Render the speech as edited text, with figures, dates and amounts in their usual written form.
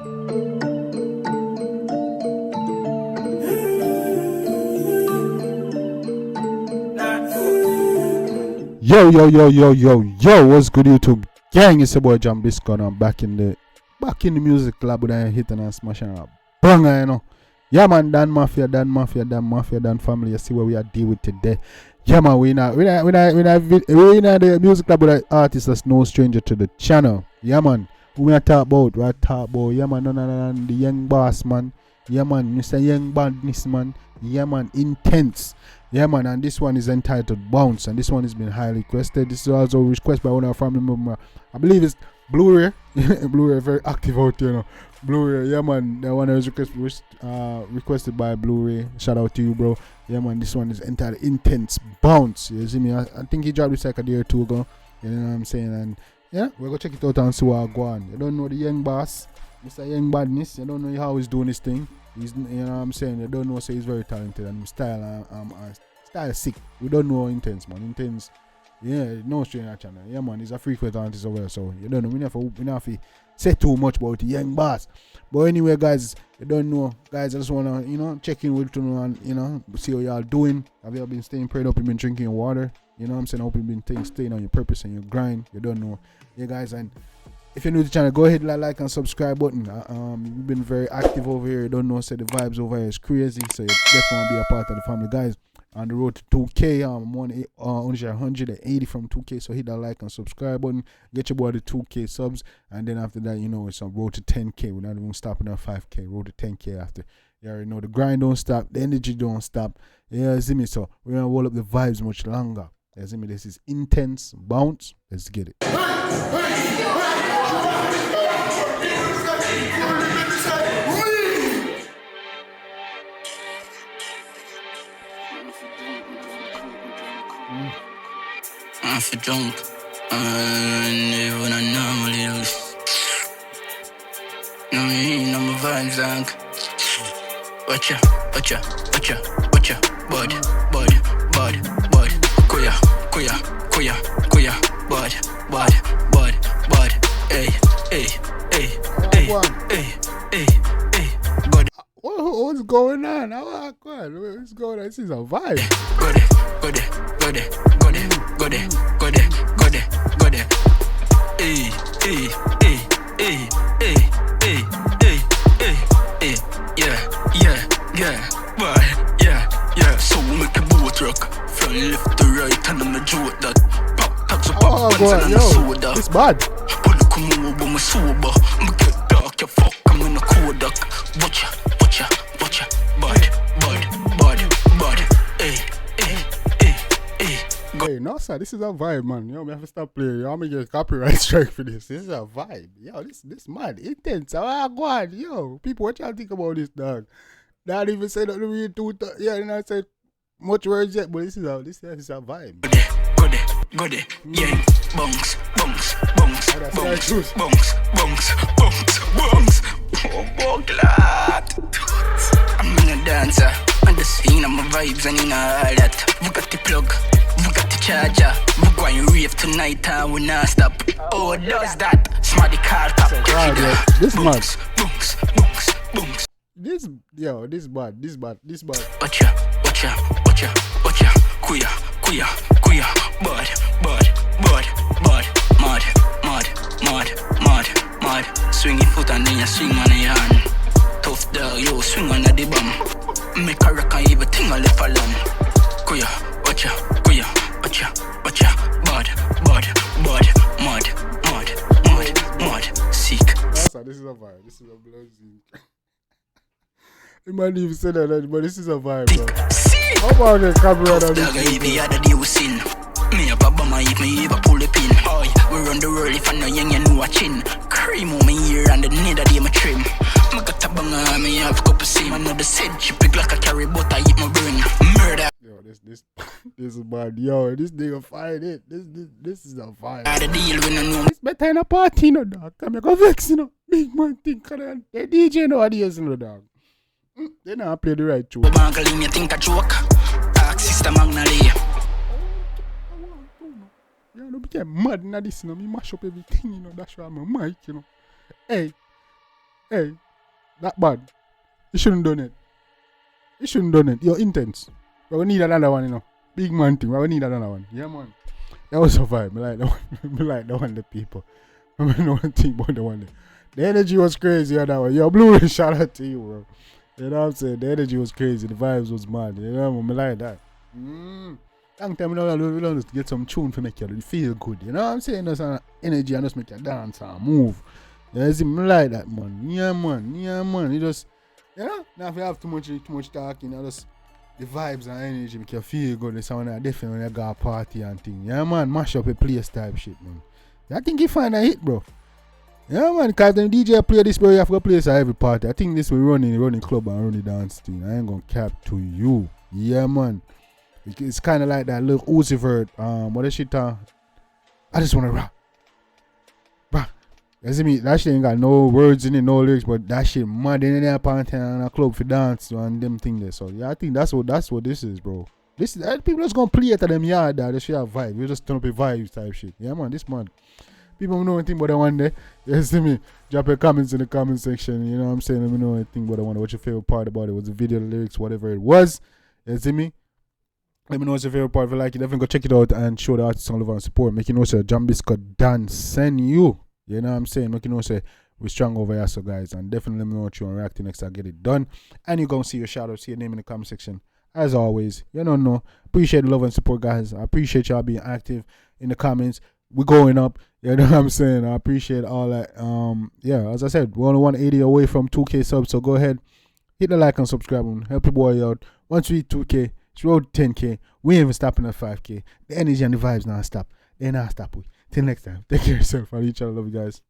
Yo, what's good YouTube gang? It's your boy John Biscon. I'm back in the music lab with a hitting and smashing a banger, you know. Yeah man, Dan Mafia, Dan family. You see what we are dealing with today. Yeah man, we in the music lab with an artist that's no stranger to the channel. Yeah man, who we are talk about? Yeah man, no, the young boss man. Yeah man, Mr. Young Badness man. Yeah man, Intense. Yeah man, and this one is entitled Bounce, and this one has been highly requested. This is also requested by one of our family members. I believe it's Blu-ray. Blu-ray very active out there, you know. Blu-ray, yeah man, that one was requested by Blu-ray. Shout out to you, bro. Yeah man, this one is entitled Intense Bounce. You see me? I think he dropped this like a day or two ago. You know what I'm saying? And yeah, we're gonna check it out and see what I go on. You don't know the young boss, Mr. Young Badness. You don't know how he's doing this thing. He's, you know what I'm saying, you don't know, so he's very talented and style sick. We don't know Intense, man. Intense, yeah, no stranger channel. Yeah man, he's a frequent artist as well, so you don't know. We never say too much about the young boss. But anyway, guys, you don't know, guys, I just wanna, you know, check in with you and, you know, see how y'all doing. Have you been staying prayed up? You been drinking water? You know what I'm saying? I hope you've been staying on your purpose and your grind. You don't know. Yeah guys, and if you're new to the channel, go ahead and like and subscribe button. You've been very active over here. You don't know, say the vibes over here is crazy. So you definitely want to be a part of the family, guys. On the road to 2K, I'm only 180 from 2K. So hit that like and subscribe button. Get your boy the 2K subs, and then after that, you know, it's on road to 10K. We're not even stopping at 5K. Road to 10K after. You already know the grind don't stop, the energy don't stop. Yeah, see me. So we're gonna roll up the vibes much longer. Yeah, see me. This is Intense Bounce. Let's get it. I'm for drunk, and when I normally lose. No, I'm a vibes like. Watcha, body, body, hey, body. What's going on? What's going on? This is a vibe. Go there. Hey. Yeah. Boy, yeah. So we make a boat rock from left to right, and I'm a joke that pop tags up and I'm soda. It's bad. Pull the come over my sober. I'm get dark, you fuck, I'm in a Kodak. Watcha, body. Hey, no sir, this is a vibe, man. Yo, me have to stop playing. Yo, I'm gonna get copyright strike for this. This is a vibe. Yo, this mad, intense. How go on? Yo, people, what y'all think about this, dog? Not even say that we do. Yeah, you know, I said much words yet, but this is a vibe. Go there, yeah. Bunks. Oh, glad. I'm in a dancer, and the scene of my vibes and in all that. We got the plug, we got the charger. We going rave tonight and we not stop. Oh, does that? Smarty car top. This mad. Bunks. This bad. Watcha. Kuya. Bad. Mad. Swing your foot and then you swing on your hand. Tough dog, yo, swing on the bum. Make a rock and everything I left alone. Kuya. Watcha. Bad. Mad. Sick. This is a vibe. This is a blood scene. You might even say that, but this is a vibe, bro. How about the copyright on this? The other day we sin. Me have a bummer if me ever pull the pin. Oh, we run the world if I know young you know watching. Cream on me ear and the nether day my trim. Me got a banger, me have a couple sim. I know the said she pick like a carry but I eat my brain. Murder. Yo, this is bad. Yo, this nigga find it. This is a vibe. The deal when I know it's better in a party, you know, dog. Come here, go vex, you know. Big man think, the DJ nowadays, you know, dog. They not play the right tune. Bangaling, you think a joke? Ask Sister Magnalia. Yeah, no became mad in this, you know. Me mash up everything, you know. That's why I'm a mic, you know. Hey, Hey, that bad. You shouldn't done it. You shouldn't done it. You're intense. But we need another one, you know. Big man thing. But we need another one. Yeah, man. That was a vibe. I like that one. I like that one, the people. I know one thing about the one. The energy was crazy on that one. Yo, Blue Ray, shout out to you, bro. You know what I'm saying? The energy was crazy. The vibes was mad. You know what I mean? I like that. Long time we don't just get some tune to make you feel good. You know what I'm saying? There's an energy and just make you dance and move. You see, me like that, man. Yeah, man. Yeah, man. You just, you know, now if you have too much talking, you know, just the vibes and energy make you feel good. It's sound like different when you go a party and thing. Yeah, man. Mash up a place type shit, man. I think you find a hit, bro. Yeah, man. Because the DJ play this, bro, you have to play this at every party. I think this will running club and running dance thing. I ain't gonna cap to you. Yeah, man. It's kind of like that little Uzi Vert. What is shit? I just wanna rap. You see me? That shit ain't got no words in it, no lyrics, but that shit mad in there party and a club for dance and them thing there. So yeah, I think that's what this is, bro. This is people just gonna play it at them yard that they should have vibe. You just turn up a vibe type shit. Yeah, man, this man. People know anything about that one day. You see me? Drop your comments in the comment section. You know what I'm saying? Let me know anything about that one. What's your favorite part about it? Was the video, the lyrics, whatever it was. You see me? Let me know what's your favorite part. If you like it, definitely go check it out and show the artist some love and support. Make you know, sir, Jambisco Dan send you. You know what I'm saying? Make you know, say, we're strong over here, so guys. And definitely let me know what you want to react to next. I'll get it done. And you're going to see your shout out, see your name in the comment section. As always, you don't know. Appreciate the love and support, guys. I appreciate y'all being active in the comments. We're going up. You know what I'm saying? I appreciate all that. Yeah, as I said, we're only 180 away from 2K subs. So go ahead, hit the like and subscribe and help your boy out. Once we hit 2K, it's road 10K. We ain't even stopping at 5K. The energy and the vibes not stop. They not stop. Till next time. Take care of yourself and each other. Love you guys.